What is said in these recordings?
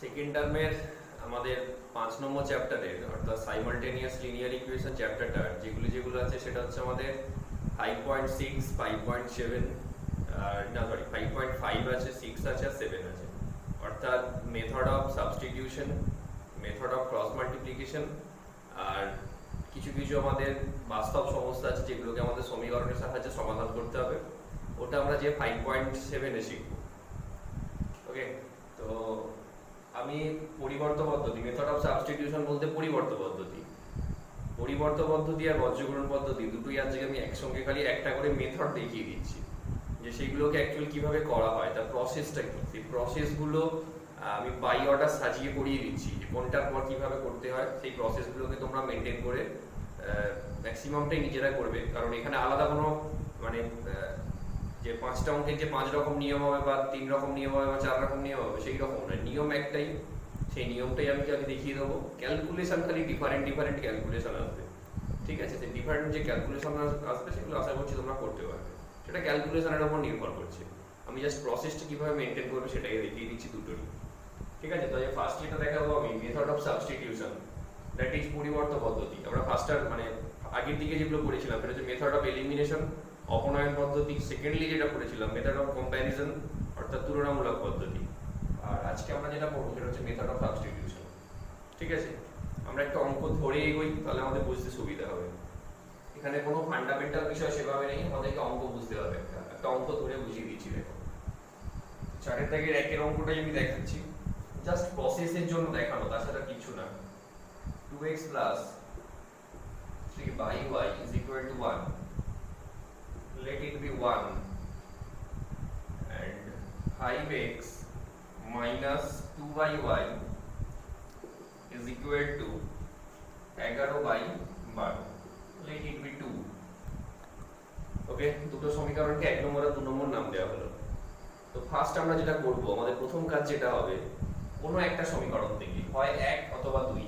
Second টার্মের আমাদের 5 নম্বর চ্যাপ্টারের অর্থাৎ সাইমালটেনিয়াস লিনিয়ার ইকুয়েশন চ্যাপ্টারটা যেগুলো আছে সেটা হচ্ছে আমাদের 5.6 5.7 আর না সরি 5.5 আছে 6 আছে আর 7 আছে অর্থাৎ method of substitution method of cross multiplication আর কিছু কিছু আমাদের বাস্তব সমস্যা আছে যেগুলোকে আমাদের সমীকরণের সাহায্যে সমাধান করতে হবে ওটা আমরা যে 5.7 এ শিখব। ওকে, তো আমি পরিবর্ত পদ্ধতি মেথড অফ সাবস্টিটিউশন বলতে পরিবর্ত পদ্ধতি আর বজ্রগুণন পদ্ধতি দুটোই আজকে আমি একসঙ্গে খালি একটা করে মেথড দেখিয়ে দিচ্ছি যে সেইগুলোকে অ্যাকচুয়ালি কিভাবে করা হয় তার প্রসেসটা কি, সেই প্রসেসগুলো আমি বাই অর্ডার সাজিয়ে করিয়ে দিচ্ছি যে কোনটার পর কিভাবে করতে হয়। সেই প্রসেসগুলোকে তোমরা মেনটেন করে ম্যাক্সিমামটাই নিজেরা করবে, কারণ এখানে আলাদা কোনো মানে যে 5টা অঙ্কের যে 5 রকম নিয়ম হবে বা 3 রকম নিয়ম হবে বা 4 রকম নিয়ম হবে সেই রকম নয়, নিয়ম একটাই, সেই নিয়মটাই আমি আগে দেখিয়ে দেবো। ক্যালকুলেশন খালি ডিফারেন্ট ক্যালকুলেশন আসবে, ঠিক আছে? সেই ডিফারেন্ট যে ক্যালকুলেশন আসবে সেগুলো আশা করছি তোমরা করতে পারবে, সেটা ক্যালকুলেশনের উপর নির্ভর করছে। আমি জাস্ট প্রসেসটা কিভাবে মেনটেন করবে সেটাই দেখিয়ে দিচ্ছি দুটোরই, ঠিক আছে? তো ফার্স্ট যেটা দেখাবো আমি method of substitution, that is পরিবর্ত পদ্ধতি। আমরা ফার্স্টার মানে আগের দিকে যেগুলো পড়েছিলাম সেটা হচ্ছে মেথড অফ এলিমিনেশন অপনয়ন পদ্ধতি, সেকেন্ডলি যেটা পড়েছিলাম মেথড অফ কম্প্যারিজন অর্থাৎ তুলনামূলক পদ্ধতি, আর আজকে আমরা যেটা পড়বো সেটা হচ্ছে মেথড অফ সাবস্টিটিউশন, ঠিক আছে? আমরা একটা অঙ্ক ধরে এগোই তাহলে আমাদের বুঝতে সুবিধা হবে। এখানে কোনো ফান্ডামেন্টাল বিষয় সেভাবে নেই, আমাদেরকে অঙ্ক বুঝতে হবে। একটা অঙ্ক ধরে বুঝিয়ে দিচ্ছি, দেখো 4 দাগের 1 এর অঙ্কটাই আমি দেখাচ্ছি, জাস্ট প্রসেসের জন্য দেখানো, তাছাড়া কিছু না। 2x plus 3y is equal to 1. Let it be 1 and 5x minus 2y is equal to 11/12. Let it be 2. ওকে, দুটো সমীকরণকে 1 নম্বর আর 2 নম্বর নাম দেওয়া হলো। তো ফার্স্ট আমরা যেটা করব, আমাদের প্রথম কাজ যেটা হবে, কোনো একটা সমীকরণ থেকে হয় 1 অথবা 2,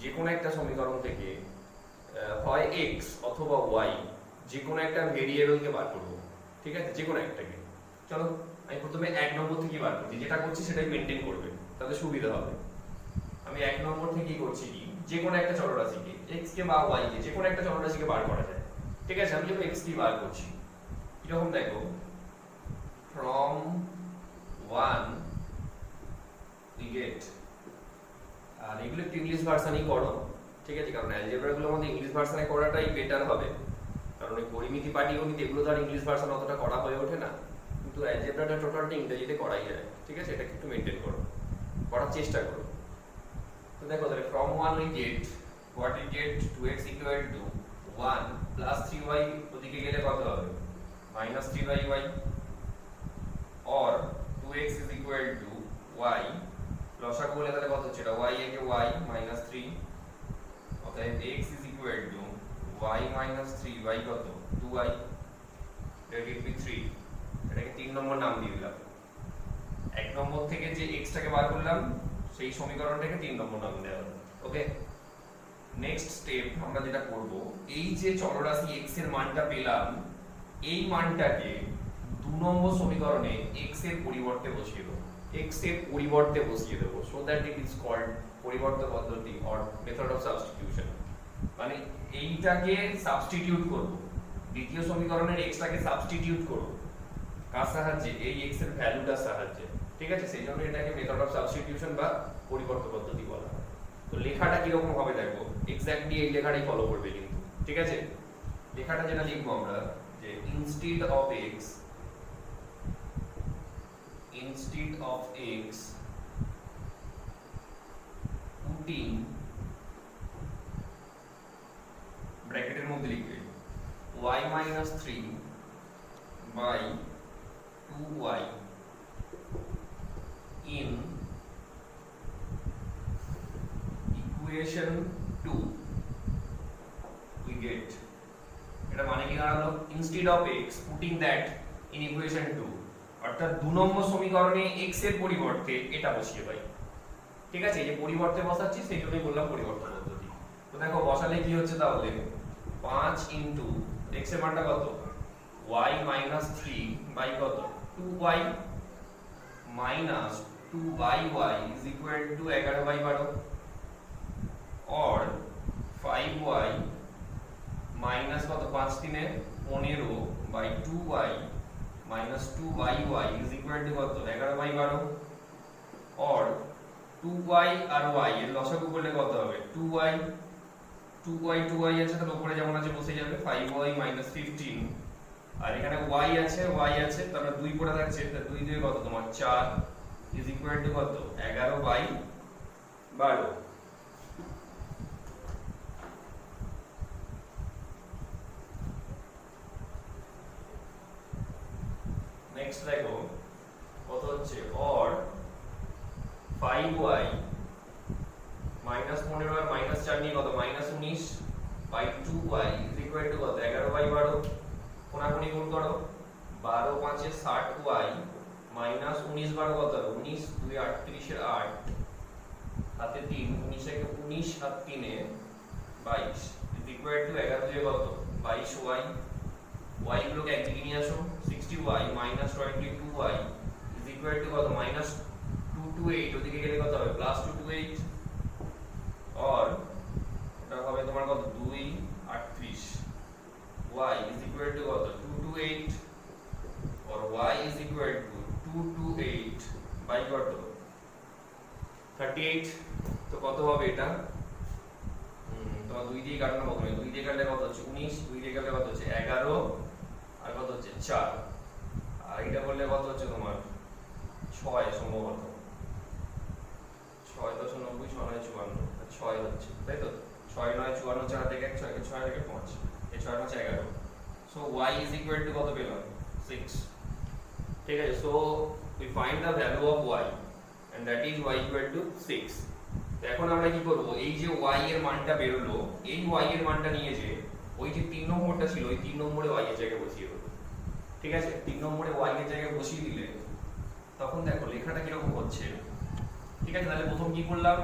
যে কোনো একটা সমীকরণ থেকে হয় x অথবা y, যে কোনো একটা ভেরিয়েবলকে বার করব, ঠিক আছে? যে কোনো একটাকে। চলো আমি প্রথমে 1 নম্বর থেকে বার করছি, যেটা করছি সেটাই মেনটেন করবে তাতে সুবিধা হবে। আমি 1 নম্বর থেকেই করছি কি, যে কোনো একটা চলরাশিকে x কে বা y কে যে কোনো একটা চলরাশিকে বার করা যায়, ঠিক আছে? আমি যখন x কে বার করছি এরকম দেখো, from 1 we get, আর এগুলো একটু ইংলিশ ভার্সনই করো, ঠিক আছে? কারণ অ্যালজেব্রা গুলো আমাদের ইংলিশ ভার্সনে করাটাই বেটার হবে, কারণ এই পরিমিতি পাটিগণিত এগুলো তো আর ইংলিশ ভার্সন অতটা করা হয়ে ওঠে না, কিন্তু অ্যালজেব্রাটা টোটালটা ইংরেজিতে করাই যায়, ঠিক আছে? এটাকে একটু মেনটেন করো, করার চেষ্টা করো। তো দেখো তাহলে from 1 we get what we get 2x equal to 1 plus 3y, ওদিকে গেলে কত হবে minus 3y, or 2x is equal to y, লসাগু বলে তাহলে কত হচ্ছে এটা y একে y minus 3, অতএব x is equal to y minus 3y কত 2y, let it be 3। এটাকে 3 নম্বর নাম দিয়ে দিলাম। 1 নম্বর থেকে যে x টাকে বার করলাম সেই সমীকরণটাকে 3 নম্বর নাম দেওয়া হলো। ওকে, নেক্সট স্টেপ আমরা যেটা করব, এই যে চলরাশি x এর মানটা পেলাম এই মানটাকে 2 নম্বর সমীকরণে x এর পরিবর্তে বসিয়ে দেব, so that it is called পরিবর্ত পদ্ধতি or method of substitution। মানে এইটাকে সাবস্টিটিউট করব, দ্বিতীয় সমীকরণের x টাকে সাবস্টিটিউট করব, কার সাহায্যে? এই x এর ভ্যালুটার সাহায্যে, ঠিক আছে? সেই জন্য এটাকে মেথড অফ সাবস্টিটিউশন বা পরিবর্ত পদ্ধতি বলা হয়। তো লেখাটা কি রকম হবে দেখো, এক্স্যাক্টলি এই লেখাটাই ফলো করবে কিন্তু, ঠিক আছে? লেখাটা যেটা লিখবো আমরা যে instead of x putting, ব্র্যাকেটের মধ্যে লিখবে y minus 3 by 2y in equation 2 we get, এটা মানে কি দাঁড়ালো, instead of x putting that in equation 2, অর্থাৎ 2 নম্বর সমীকরণে x এর পরিবর্তে এটা বসিয়ে পাই, ঠিক আছে? এই যে পরিবর্তে বসাচ্ছি সেই জন্যই বললাম পরিবর্ত পদ্ধতি। তো দেখো বসালে কি হচ্ছে তাহলে 5 into x এর মানটা কত y minus 3 by কত 2y minus 2y is equal to 11/12 or 5y minus কত 5 3 15 by 2y minus 2y is equal to কত 11/12 or 2y আর y এর লসাগু করলে কত হবে 2y আছে তাহলে উপরে যেমন আছে বসে যাবে 5y minus 15 আর এখানে y আছে তাহলে 2 পড়ে থাকছে তাহলে 2 দিয়ে কত তোমার 4 is equal to কত 11/12 নেক্সট দেখো কত হচ্ছে or 5y minus 15 R minus 4 নিয়ে কত minus 19 by 2y is equal to কত 11/12 কোনাকুনি গুণ করো 12 5 এ 60y minus 19 12 কত হবে 19 2 38 এর 8 হাতে 3 19 একে 19 আর 3 এ 22 is equal to 11 দিয়ে কত 22y y গুলোকে একদিকে নিয়ে আসো 60y minus 22y is equal to কত minus 228 ওদিকে গেলে কত হবে plus 228 और এটা হবে তোমার কত 2 38 y is equal to কত 228 और y is equal to 228 by কত 38 তো কত হবে এটা তোমার 2 দিয়ে কাটনা প্রথমে 2 দিয়ে কাটলে কত হচ্ছে 19 2 দিয়ে কাটলে কত হচ্ছে 11 আর কত হচ্ছে 4 আর এটা করলে কত হচ্ছে তোমার 6 সম্ভবত 6 দশমিক 90 6 9 54 6 হচ্ছে তাই তো 6 9 54 4 থেকে 1 6 থেকে 6 থেকে 5 এই 6 5 11 so y is equal to কত পেলাম 6 ঠিক আছে so we find the value of y and that is y equal to 6 তো এখন আমরা কি করব এই যে y এর মানটা বের হলো এই y এর মানটা নিয়ে যে ওই যে 3 নম্বরটা ছিল ওই 3 নম্বরে y এর জায়গায় বসিয়ে দেব ঠিক আছে 3 নম্বরে y এর জায়গায় বসিয়ে দিলে তখন দেখো লেখাটা কি রকম হচ্ছে ঠিক আছে তাহলে প্রথম কি করলাম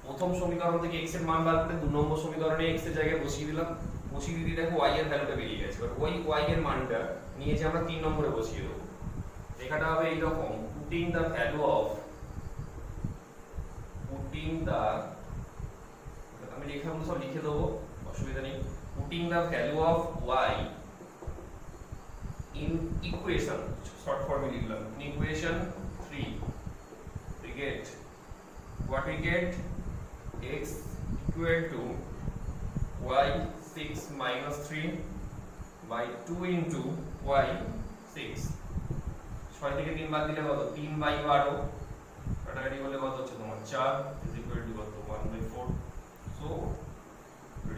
প্রথম সমীকরণ থেকে x এর মান বার করে 2 নম্বর সমীকরণে x এর জায়গায় বসিয়ে দিলাম বসিয়ে দিয়ে দেখো y এর ভ্যালুটা বেরিয়ে গেছে আর ওই y এর মানটা নিয়ে যে আমরা 3 নম্বরে বসিয়ে দেব লেখাটা হবে এই রকম putting the value of আমি লেখাগুলো সব লিখে দেব অসুবিধা নেই putting the value of y in equation short form লিখলাম in equation 3 we get what we get x equal to y 6 minus 3 by 2 into y 6 6 থেকে 3 বাদ দিলে কত 3/12 কাটাকাটি করলে কত হচ্ছে তোমার 4 is equal to কত 1/4 so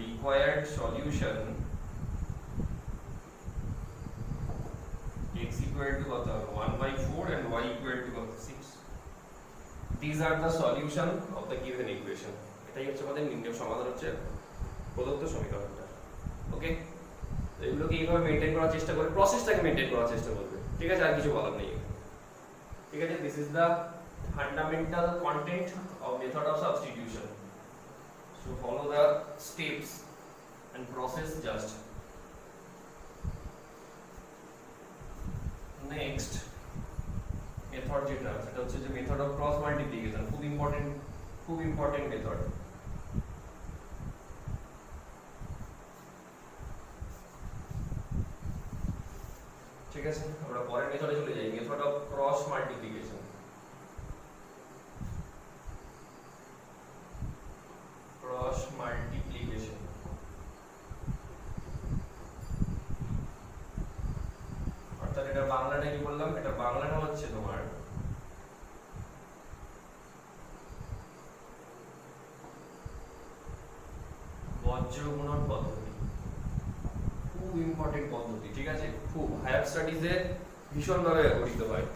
required solution x equal to কত 1/4 and y equal to কত 6 these are the solution of the given equation এটাই হচ্ছে আমাদের নির্ণয় সমাধান হচ্ছে প্রদত্ত সমীকরণটা ওকে তো এগুলোকে এইভাবে মেইনটেইন করার চেষ্টা করে প্রসেসটাকে মেইনটেইন করার চেষ্টা করবে ঠিক আছে আর কিছু বলার নেই ঠিক আছে this is the fundamental content of method of substitution so follow the steps and process just next method যেটা সেটা হচ্ছে যে method of cross multiplication খুব ইম্পর্টেন্ট মেথড ঠিক আছে আমরা পরের মেথডে চলে যাই মেথড অফ ক্রস মাল্টিপ্লিকেশন অর্থাৎ এটা বাংলাটা কি বললাম এটা বাংলাটা হচ্ছে তোমার বজ্র গুণন পদ্ধতি খুব ইম্পর্টেন্ট পদ্ধতি ঠিক আছে খুব হায়ার স্টাডিজে ভীষণ ভাবে ব্যবহৃত হয়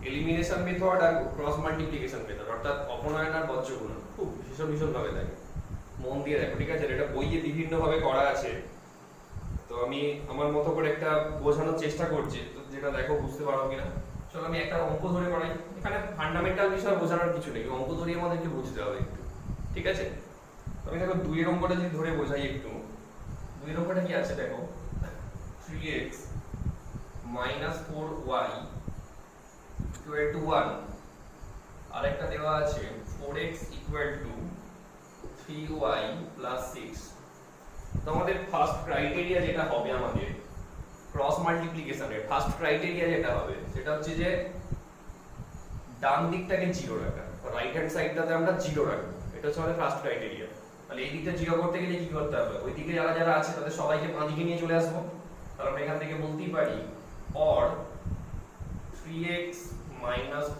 এলিমিনেশন মেথড আর ক্রস মাল্টিপ্লিকেশন মেথড অর্থাৎ অপনয়ন আর বজ্র গুণন খুব ভীষণ ভাবে লাগে মন দিয়ে দেখো ঠিক আছে এটা বইয়ে বিভিন্ন ভাবে করা আছে তো আমি আমার মতো করে একটা বোঝানোর চেষ্টা করছি তো যেটা দেখো বুঝতে পারো কিনা চলো আমি একটা অঙ্ক ধরে করাই এখানে ফান্ডামেন্টাল বিষয় বোঝানোর কিছু নেই অঙ্ক ধরে আমাদেরকে বুঝতে হবে একটু ঠিক আছে আমি দেখো 2 এর অঙ্কটা যদি ধরে বোঝাই একটু 2 এর অঙ্কটা কি আছে দেখো 3x - 4y = 1 দেওয়া আছে 4x = 3y + 6। তো আমাদের ফার্স্ট ক্রাইটেরিয়া যেটা হবে আমাদের ক্রস মাল্টিপ্লিকেশনের ফার্স্ট ক্রাইটেরিয়া যেটা হবে সেটা হচ্ছে যে ডান দিকটাকে 0 রাখা, রাইট হ্যান্ড সাইডটাতে আমরা 0 রাখবো। এটা হচ্ছে আমাদের ফার্স্ট ক্রাইটেরিয়া। তাহলে এই দিকটা 0 করতে গেলে কি করতে হবে? ওই দিকে যারা যারা আছে তাদের সবাইকে বাঁ দিকে নিয়ে চলে আসবো। তাহলে আমরা এখান থেকে বলতেই পারি or 3x -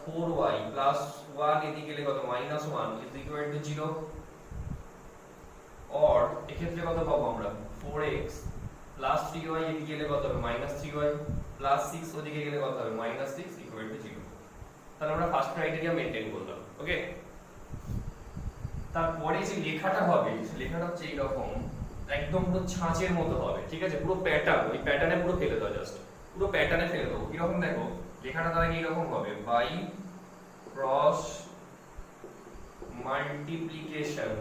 4y + 1 এদিকে গেলে কত -1 = 0। or এক্ষেত্রে কত পাবো আমরা 4x + 3y এদিকে গেলে কত হবে -3y + 6 ওদিকে গেলে কত হবে -6 = 0। তাহলে আমরা ফার্স্ট ক্রাইটেরিয়া মেইনটেইন করলাম। ওকে, তারপরে যে লেখাটা হবে লেখাটা হচ্ছে এইরকম, একদম পুরো ছাঁচের মতো হবে। ঠিক আছে, পুরো প্যাটার্ন, ওই প্যাটার্নে পুরো ফেলে দাও, জাস্ট পুরো প্যাটার্নে ফেলে দাও। কিরকম দেখো লেখাটা তাহলে এইরকম হবে, বাই ক্রস মাল্টিপ্লিকেশন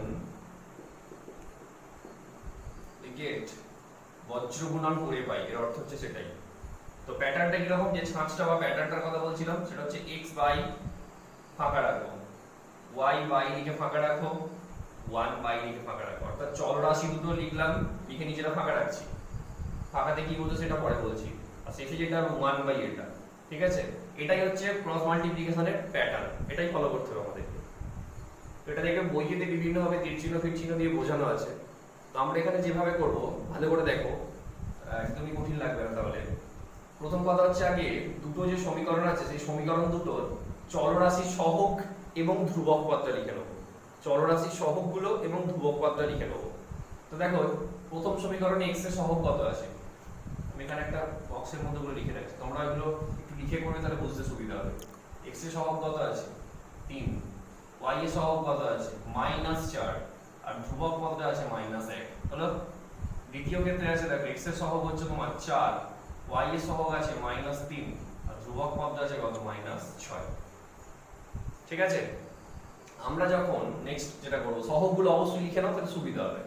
গেট বজ্র গুণন করে পাই, এর অর্থ হচ্ছে সেটাই। তো প্যাটার্নটা কিরকম, যে ছাঁচটা বা প্যাটার্নটার কথা বলছিলাম সেটা হচ্ছে x বাই ফাঁকা রাখো, y বাই দিকে ফাঁকা রাখো, 1 বাই দিকে ফাঁকা রাখো। অর্থাৎ চলরাশি দুটো লিখলাম, লিখে নিচেটা ফাঁকা রাখছি। ফাঁকাতে কি বলতো সেটা পরে বলছি। আর শেষে যেটা 1 বাই এটা। ঠিক আছে, এটাই হচ্ছে ক্রস মাল্টিপ্লিকেশনের প্যাটার্ন, এটাই ফলো করতে হবে আমাদেরকে। তো এটা দেখবে বইতে বিভিন্ন ভাবে তীরচিহ্ন ফিরচিহ্ন দিয়ে বোঝানো আছে। তো আমরা এখানে যেভাবে করব ভালো করে দেখো, একদমই কঠিন লাগবে না। তাহলে প্রথম কথা হচ্ছে আগে দুটো যে সমীকরণ আছে সেই সমীকরণ দুটোর চলরাশি সহগ এবং ধ্রুবক পদটা লিখে নেব। চলরাশি সহগগুলো এবং ধ্রুবক পদটা লিখে নেব। তো দেখো প্রথম সমীকরণে x এর সহগ কত আছে, আমি এখানে একটা বক্সের মধ্যে গুলো লিখে রাখছি, তোমরা এগুলো একটু লিখে করবে তাহলে বুঝতে সুবিধা হবে। x এর সহগ কত আছে 3, y এর সহগ কত আছে -4 আর ধ্রুবক পদটা আছে -1। হলো দ্বিতীয় ক্ষেত্রে আছে দেখো x এর সহগ হচ্ছে তোমার 4, y এর সহগ আছে -3 আর ধ্রুবক পদটা আছে কত -6। ঠিক আছে, আমরা যখন নেক্সট যেটা করব সহগগুলো অবশ্যই লিখে নাও তাহলে সুবিধা হবে।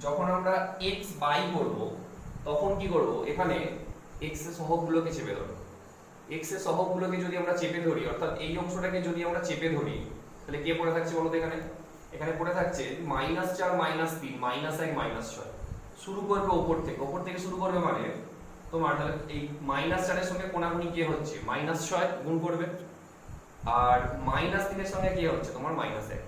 যখন আমরা x বাই করব তখন কি করব, এখানে x এর সহগগুলোকে চেপে ধরব। x এর সহগগুলোকে যদি আমরা চেপে ধরি, অর্থাৎ এই অংশটাকে যদি আমরা চেপে ধরি তাহলে কে পড়ে থাকছে বলতো, এখানে পড়ে থাকছে -4 -3 -1 -6। শুরু করবে উপর থেকে শুরু করবে, মানে তোমার তাহলে এই -4 এর সঙ্গে কোণাকুণি কে হচ্ছে -6 গুণ করবে, আর -3 এর সঙ্গে কি হচ্ছে তোমার -1।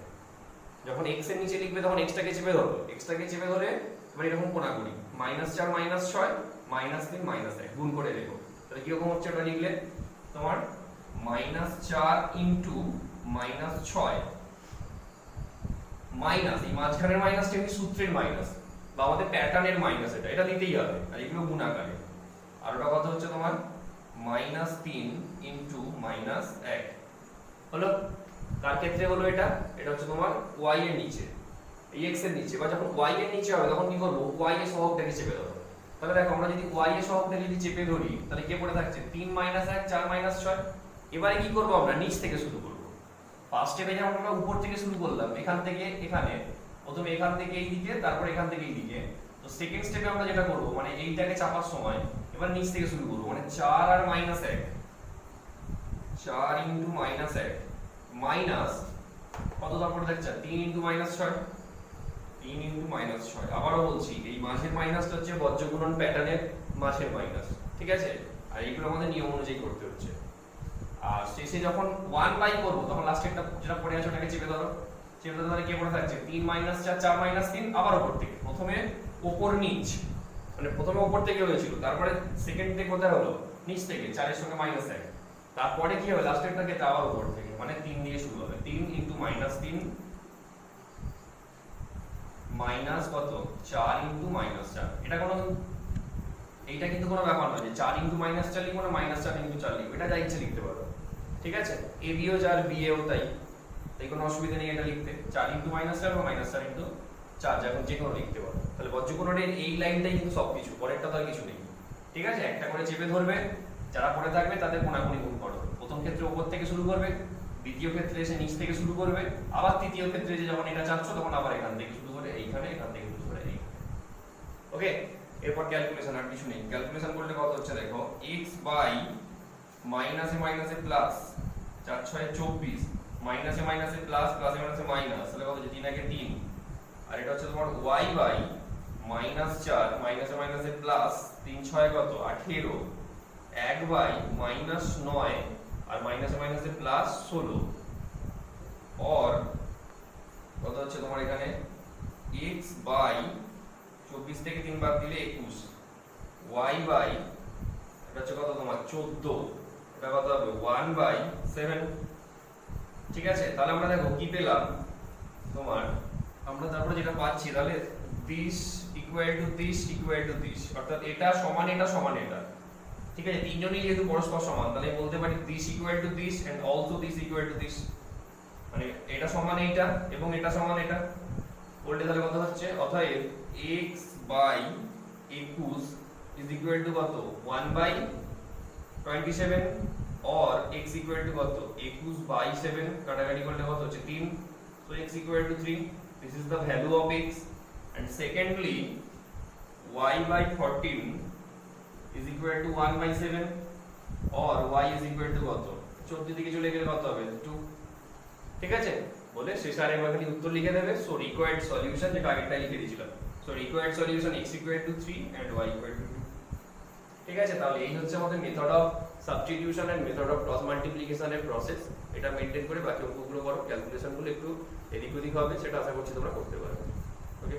যখন x এর নিচে লিখবে তখন x টাকে চেপে ধরো, এবার এরকম কোণাকুণি -4 -6 -3 -1 গুণ করে দেখো, তাহলে কি রকম হচ্ছে ওটা লিখলে তোমার -4 * -6 মাইনাস এই মাঝখানের মাইনাসটা এমনি সূত্রের মাইনাস বা আমাদের প্যাটার্নের মাইনাস, এটা দিতেই হবে, আর এগুলো গুণাকারে। আর ওটা কত হচ্ছে তোমার -3 * -1 হলো। কার ক্ষেত্রে হলো এটা হচ্ছে তোমার y এর নিচে, এই x এর নিচে। বা যখন y এর নিচে হবে তখন কি করব, y এর সহগটাকে চেপে ধরব। তাহলে দেখো আমরা যদি y এর সহগটা যদি চেপে ধরি তাহলে কে পড়ে থাকছে 3 - 1 4 - 6। এবারে কি করব, আমরা নিচ থেকে শুরু করব। ফার্স্ট স্টেপে যেমন আমরা উপর থেকে শুরু করলাম, এখান থেকে এখানে, প্রথমে এখান থেকে এই দিকে, তারপর এখান থেকে এই দিকে। তো সেকেন্ড স্টেপে আমরা যেটা করব, মানে এইটাকে চাপার সময় এবার নিচ থেকে শুরু করব, মানে 4 আর -1 4 * -1 মাইনাস কত, তারপরে দেখছ 3 * -6 3 * -6। আবারও বলছি এই মাঝের মাইনাসটা হচ্ছে বজ্র গুণন প্যাটার্নের মাঝের মাইনাস। ঠিক আছে, আর এইগুলো আমাদের নিয়ম অনুযায়ী করতে হচ্ছে। আর শেষে যখন 1 বাই করব তখন লাস্টেরটা যেটা পড়ে আছে ওটাকে চেপে ধরো, তাহলে কে পড়ে থাকছে 3 - 4 4 - 3। আবার উপর থেকে, প্রথমে উপর নিচ, মানে প্রথমে উপর থেকে হয়েছিল, তারপরে সেকেন্ড থেকে কোথায় হলো নিচ থেকে 4 এর সঙ্গে -1, তারপরে কি হবে লাস্টেরটাকে আবার উপর থেকে, মানে 3 দিয়ে শুরু হবে। 3 * -3 মাইনাস কত 4 * -4। এটা কোনো, এইটা কিন্তু কোনো ব্যাপার নয় যে 4 * -4 লিখবো না -4 * 4 লিখবো, এটা যা ইচ্ছে লিখতে পারো। ঠিক আছে, a b ও যার b এও তাই কোনো অসুবিধা নেই এটা লিখতে, 4 * -4 বা -4 * 4 যখন যে কোনো লিখতে পারো। তাহলে বজ্রগুণনের এই লাইনটাই কিন্তু সবকিছু, পরেরটা তো আর কিছু নেই। ঠিক আছে, একটা করে চেপে ধরবে, যারা পড়ে থাকবে তাদের কোণাকুণি গুণ করো। প্রথম ক্ষেত্রে উপর থেকে শুরু করবে, দ্বিতীয় ক্ষেত্রে এসে নিচ থেকে শুরু করবে, আবার তৃতীয় ক্ষেত্রে যে যখন এটা চাচ্ছ তখন আবার এখান থেকে শুরু করে এইখানে, এখান থেকে শুরু করে এই। ওকে, এরপর ক্যালকুলেশন, আর কিছু নেই। ক্যালকুলেশন করলে কত হচ্ছে দেখো, x বাই মাইনাসে মাইনাসে প্লাস 4 * 6 = 24 মাইনাসে মাইনাসে প্লাস, প্লাসে মাইনাসে মাইনাস, তাহলে কত হচ্ছে 3 আগে 3। আর এটা হচ্ছে তোমার y বাই -4 মাইনাসে মাইনাসে প্লাস 3 6 কত 18, 1 বাই -9 আর মাইনাসে মাইনাসে প্লাস 16, और কত হচ্ছে তোমার এখানে x বাই 24 থেকে 3 বাদ দিলে 21, y বাই এটা হচ্ছে কত তোমার 14, এটা কত হবে 1/7। ঠিক আছে, তাহলে আমরা দেখো কি পেলাম তোমার, আমরা তারপরে যেটা পাচ্ছি তাহলে this equal to this equal to this, অর্থাৎ এটা সমান এটা সমান এটা। ঠিক আছে, তিনজনই যেহেতু পরস্পর সমান তাহলে আমি বলতে পারি this equal to this and also this equal to this, মানে এটা সমান এইটা এবং এটা সমান এটা। বলতে তাহলে কত হচ্ছে, অতএব x by 21 is equal to কত 1/27 और x equal to কত 21/7, কাটাকাটি করলে কত হচ্ছে 3, so x equal to 3, this is the value of x। and secondly y by 14 is equal to 1/7 और y is equal to কত 14 দিকে চলে গেলে কত হবে 2। ঠিক আছে, বলে শেষ আর এবার খালি উত্তর লিখে দেবে। সো রিকোয়ার্ড সলিউশন যেটা আগেরটা লিখে দিয়েছিলাম, so required solution x equal to 3 and y equal to 2। ঠিক আছে, তাহলে এই হচ্ছে আমাদের method of substitution and method of cross multiplication এর প্রসেস। এটা মেইনটেইন করে বাকি অঙ্কগুলো করো, ক্যালকুলেশনগুলো একটু এদিক ওদিক হবে, সেটা আশা করছি তোমরা করতে পারবে। ওকে।